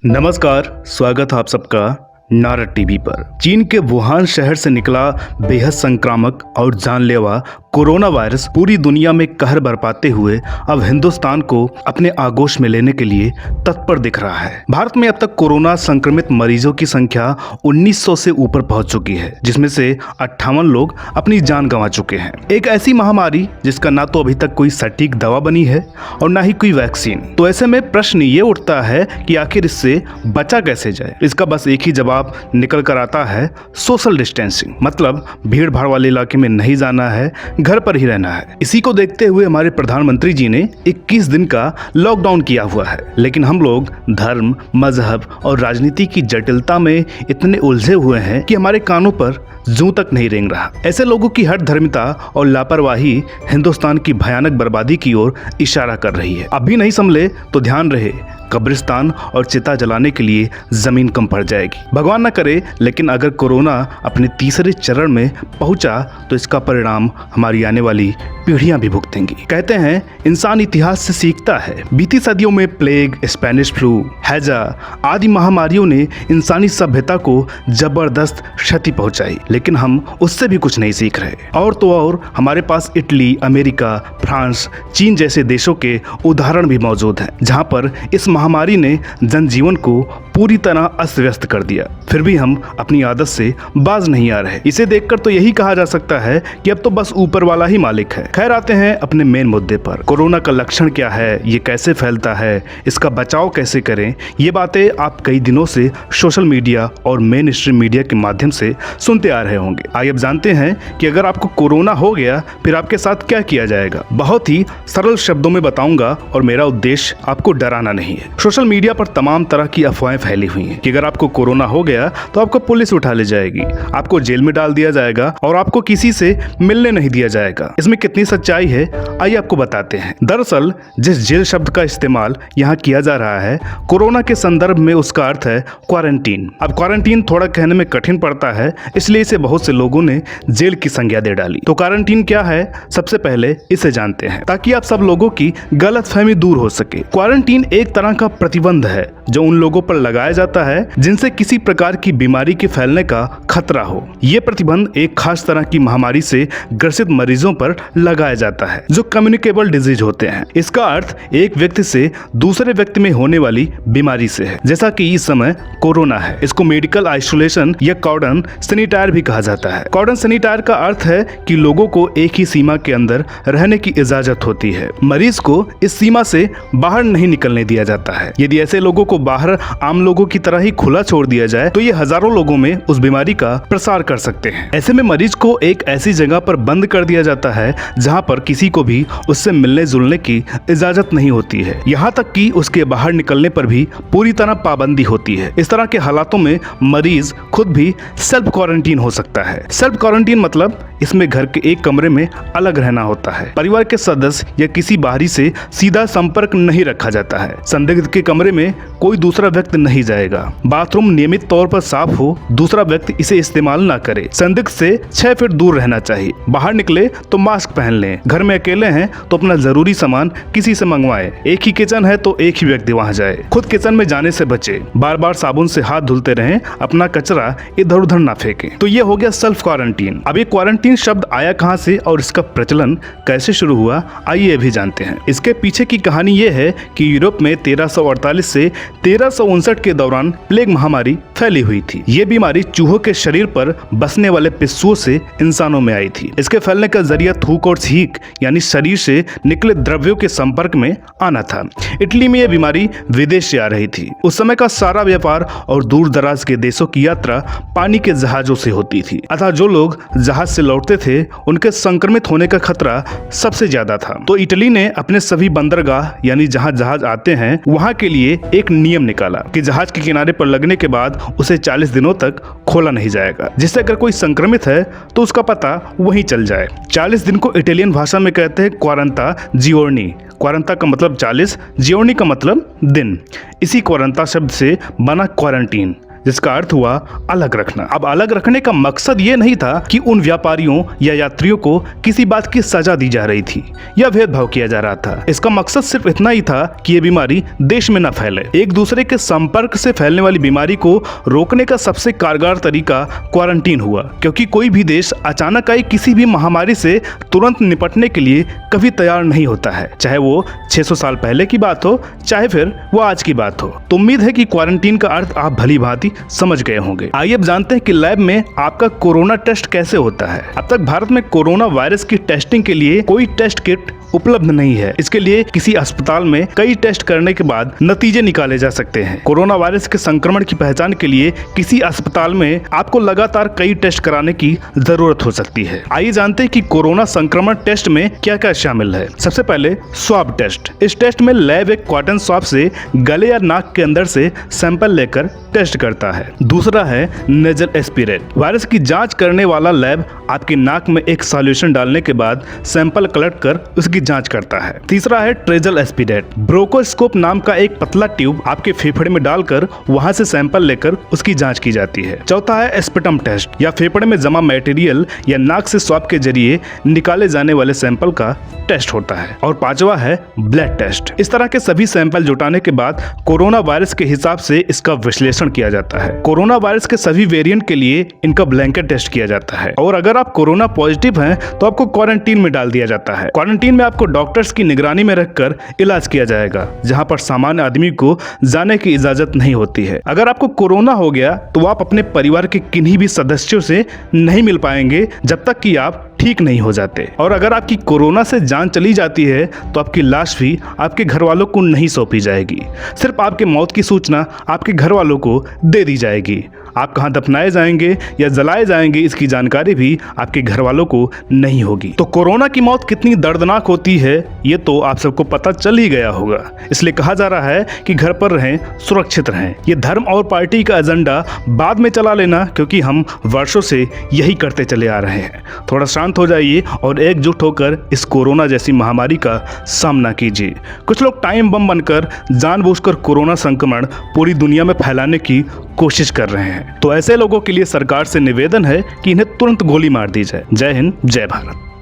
नमस्कार, स्वागत है आप सबका नारद टीवी पर। चीन के वुहान शहर से निकला बेहद संक्रामक और जानलेवा कोरोना वायरस पूरी दुनिया में कहर बरपाते हुए अब हिंदुस्तान को अपने आगोश में लेने के लिए तत्पर दिख रहा है। भारत में अब तक कोरोना संक्रमित मरीजों की संख्या 1900 से ऊपर पहुंच चुकी है, जिसमें से 58 लोग अपनी जान गंवा चुके हैं। एक ऐसी महामारी जिसका ना तो अभी तक कोई सटीक दवा बनी है और ना ही कोई वैक्सीन। तो ऐसे में प्रश्न ये उठता है कि आखिर इससे बचा कैसे जाए। इसका बस एक ही जवाब निकल कर आता है, सोशल डिस्टेंसिंग। मतलब भीड़ भाड़ वाले इलाके में नहीं जाना है, घर पर ही रहना है। इसी को देखते हुए हमारे प्रधानमंत्री जी ने 21 दिन का लॉकडाउन किया हुआ है। लेकिन हम लोग धर्म, मजहब और राजनीति की जटिलता में इतने उलझे हुए हैं कि हमारे कानों पर जूं तक नहीं रेंग रहा। ऐसे लोगों की हठ धर्मिता और लापरवाही हिंदुस्तान की भयानक बर्बादी की ओर इशारा कर रही है। अभी नहीं संभले तो ध्यान रहे, कब्रिस्तान और चिता जलाने के लिए जमीन कम पड़ जाएगी। भगवान न करे, लेकिन अगर कोरोना अपने तीसरे चरण में पहुंचा तो इसका परिणाम हमारी आने वाली पीढ़ियां भी भुगतेंगी। कहते हैं इंसान इतिहास से सीखता है। बीती सदियों में प्लेग, स्पेनिश फ्लू, हैजा आदि महामारियों ने इंसानी सभ्यता को जबरदस्त क्षति पहुंचाई, लेकिन हम उससे भी कुछ नहीं सीख रहे। और तो और हमारे पास इटली, अमेरिका, फ्रांस, चीन जैसे देशों के उदाहरण भी मौजूद हैं, जहां पर इस महामारी ने जनजीवन को पूरी तरह अस्त व्यस्त कर दिया। फिर भी हम अपनी आदत से बाज नहीं आ रहे। इसे देखकर तो यही कहा जा सकता है कि अब तो बस ऊपर वाला ही मालिक है। खैर, आते हैं अपने मेन मुद्दे पर। कोरोना का लक्षण क्या है, ये कैसे फैलता है, इसका बचाव कैसे करें, ये बातें आप कई दिनों से सोशल मीडिया और मेन स्ट्रीम मीडिया के माध्यम से सुनते आ रहे होंगे। आइए अब जानते हैं कि अगर आपको कोरोना हो गया फिर आपके साथ क्या किया जाएगा। बहुत ही सरल शब्दों में बताऊंगा और मेरा उद्देश्य आपको डराना नहीं है। सोशल मीडिया पर तमाम तरह की अफवाहें फैली हुई हैं कि अगर आपको कोरोना हो गया तो आपको पुलिस उठा ले जाएगी, आपको जेल में डाल दिया जाएगा और आपको किसी से मिलने नहीं दिया जाएगा। इसमें कितनी सच्चाई है आइए आपको बताते हैं। दरअसल जिस जेल शब्द का इस्तेमाल यहाँ किया जा रहा है कोरोना के संदर्भ में, उसका अर्थ है क्वारंटीन। अब क्वारंटीन थोड़ा कहने में कठिन पड़ता है, इसलिए इसे बहुत से लोगों ने जेल की संज्ञा दे डाली। तो क्वारंटीन क्या है, सबसे पहले इसे जानते हैं ताकि आप सब लोगों की गलतफहमी दूर हो सके। क्वारंटीन एक तरह का प्रतिबंध है जो उन लोगों पर लगाया जाता है जिनसे किसी प्रकार की बीमारी के फैलने का खतरा हो। ये प्रतिबंध एक खास तरह की महामारी से ग्रसित मरीजों पर लगाया जाता है जो कम्युनिकेबल डिजीज होते हैं। इसका अर्थ एक व्यक्ति से दूसरे व्यक्ति में होने वाली बीमारी से है, जैसा कि इस समय कोरोना है। इसको मेडिकल आइसोलेशन या कॉर्डन सैनिटायर भी कहा जाता है। कॉर्डन सैनिटायर का अर्थ है कि लोगों को एक ही सीमा के अंदर रहने की इजाजत होती है। मरीज को इस सीमा से बाहर नहीं निकलने दिया जाता है। यदि ऐसे लोगों को बाहर आम लोगों की तरह ही खुला छोड़ दिया जाए तो ये हजारों लोगों में उस बीमारी का प्रसार कर सकते हैं। ऐसे में मरीज को एक ऐसी जगह पर बंद कर दिया जाता है जहां पर किसी को भी उससे मिलने जुलने की इजाजत नहीं होती है। यहाँ तक कि उसके बाहर निकलने पर भी पूरी तरह पाबंदी होती है। इस तरह के हालातों में मरीज खुद भी सेल्फ क्वारंटीन हो सकता है। सेल्फ क्वारंटीन मतलब इसमें घर के एक कमरे में अलग रहना होता है। परिवार के सदस्य या किसी बाहरी से सीधा संपर्क नहीं रखा जाता है। संदिग्ध के कमरे में कोई दूसरा व्यक्ति नहीं जाएगा। बाथरूम नियमित तौर पर साफ हो, दूसरा व्यक्ति इसे इस्तेमाल ना करे। संदिग्ध से 6 फीट दूर रहना चाहिए। बाहर निकले तो मास्क पहन लें। घर में अकेले हैं तो अपना जरूरी सामान किसी से मंगवाएं। एक ही किचन है तो एक ही व्यक्ति वहां जाए। खुद किचन में जाने से बचे। बार बार साबुन से हाथ धुलते रहें। अपना कचरा इधर उधर ना फेंकें। तो ये हो गया सेल्फ क्वारंटीन। अब ये क्वारंटीन शब्द आया कहां से और इसका प्रचलन कैसे शुरू हुआ, आइए अभी जानते हैं। इसके पीछे की कहानी ये है कि यूरोप में 1348 से 1359 के दौरान प्लेग महामारी फैली हुई थी। ये बीमारी चूहों के शरीर पर बसने वाले पिस्सुओं से इंसानों में आई थी। इसके फैलने का जरिया थूक और छींक यानी शरीर से निकले द्रव्यों के संपर्क में आना था। इटली में यह बीमारी विदेश से आ रही थी। उस समय का सारा व्यापार और दूर दराज के देशों की यात्रा पानी के जहाजों से होती थी, अतः जो लोग जहाज से लौटते थे उनके संक्रमित होने का खतरा सबसे ज्यादा था। तो इटली ने अपने सभी बंदरगाह यानी जहां जहाज आते हैं वहां के लिए एक नियम निकाला कि जहाज के किनारे पर लगने के बाद उसे 40 दिनों तक खोला नहीं जाएगा, जिससे अगर कोई संक्रमित है तो उसका पता वहीं चल जाए। 40 दिन को इटालियन भाषा में कहते हैं क्वारंटा जियोर्नी। क्वारंटा का मतलब 40, जियोर्नी का मतलब दिन। इसी क्वारंटा शब्द से बना क्वारंटीन, जिसका अर्थ हुआ अलग रखना। अब अलग रखने का मकसद ये नहीं था कि उन व्यापारियों या यात्रियों को किसी बात की सजा दी जा रही थी या भेदभाव किया जा रहा था। इसका मकसद सिर्फ इतना ही था कि ये बीमारी देश में न फैले। एक दूसरे के संपर्क से फैलने वाली बीमारी को रोकने का सबसे कारगर तरीका क्वारंटीन हुआ, क्योंकि कोई भी देश अचानक आई किसी भी महामारी से तुरंत निपटने के लिए कभी तैयार नहीं होता है, चाहे वो 600 साल पहले की बात हो, चाहे फिर वो आज की बात हो। तो उम्मीद है कि क्वारंटीन का अर्थ आप भली भांति समझ गए होंगे। आइए अब जानते हैं कि लैब में आपका कोरोना टेस्ट कैसे होता है। अब तक भारत में कोरोना वायरस की टेस्टिंग के लिए कोई टेस्ट किट उपलब्ध नहीं है। इसके लिए किसी अस्पताल में कई टेस्ट करने के बाद नतीजे निकाले जा सकते हैं। कोरोना वायरस के संक्रमण की पहचान के लिए किसी अस्पताल में आपको लगातार कई टेस्ट कराने की जरूरत हो सकती है। आइए जानते हैं कि कोरोना संक्रमण टेस्ट में क्या क्या शामिल है। सबसे पहले स्वाब टेस्ट। इस टेस्ट में लैब एक कॉटन स्वाब से गले या नाक के अंदर से सैंपल लेकर टेस्ट करता है। दूसरा है नेजल एस्पिरेट। वायरस की जांच करने वाला लैब आपकी नाक में एक सॉल्यूशन डालने के बाद सैंपल कलेक्ट कर उसकी जांच करता है। तीसरा है ट्रेजल एस्पिरेट। ब्रोंकोस्कोप नाम का एक पतला ट्यूब आपके फेफड़े में डालकर वहां से सैंपल लेकर उसकी जांच की जाती है। चौथा है एस्पिटम टेस्ट, या फेफड़े में जमा मटेरियल या नाक से स्वाब के जरिए निकाले जाने वाले सैंपल का टेस्ट होता है। और पांचवा है ब्लड टेस्ट। इस तरह के सभी सैंपल जुटाने के बाद कोरोना वायरस के हिसाब से इसका विश्लेषण किया जाता है। कोरोना वायरस के सभी वेरिएंट के लिए इनका ब्लैंकेट टेस्ट किया जाता है, और अगर आप कोरोना पॉजिटिव हैं तो आपको क्वारंटीन में डाल दिया जाता है। क्वारंटीन में आपको डॉक्टर्स की निगरानी में रखकर इलाज किया जाएगा, जहां पर सामान्य आदमी को जाने की इजाजत नहीं होती है। अगर आपको कोरोना हो गया तो आप अपने परिवार के किन्हीं भी सदस्यों से नहीं मिल पाएंगे जब तक कि आप ठीक नहीं हो जाते। और अगर आपकी कोरोना से जान चली जाती है तो आपकी लाश भी आपके घर वालों को नहीं सौंपी जाएगी। सिर्फ आपके मौत की सूचना आपके घर वालों को दे दी जाएगी। आप कहां दफनाए जाएंगे या जलाए जाएंगे इसकी जानकारी भी आपके घर वालों को नहीं होगी। तो कोरोना की मौत कितनी दर्दनाक होती है ये तो आप सबको पता चल ही गया होगा। इसलिए कहा जा रहा है कि घर पर रहें, सुरक्षित रहें। ये धर्म और पार्टी का एजेंडा बाद में चला लेना, क्योंकि हम वर्षों से यही करते चले आ रहे हैं। थोड़ा शांत हो जाइए और एकजुट होकर इस कोरोना जैसी महामारी का सामना कीजिए। कुछ लोग टाइम बम बनकर जानबूझकर कोरोना संक्रमण पूरी दुनिया में फैलाने की कोशिश कर रहे हैं। तो ऐसे लोगों के लिए सरकार से निवेदन है कि इन्हें तुरंत गोली मार दी जाए। जय हिंद, जय भारत।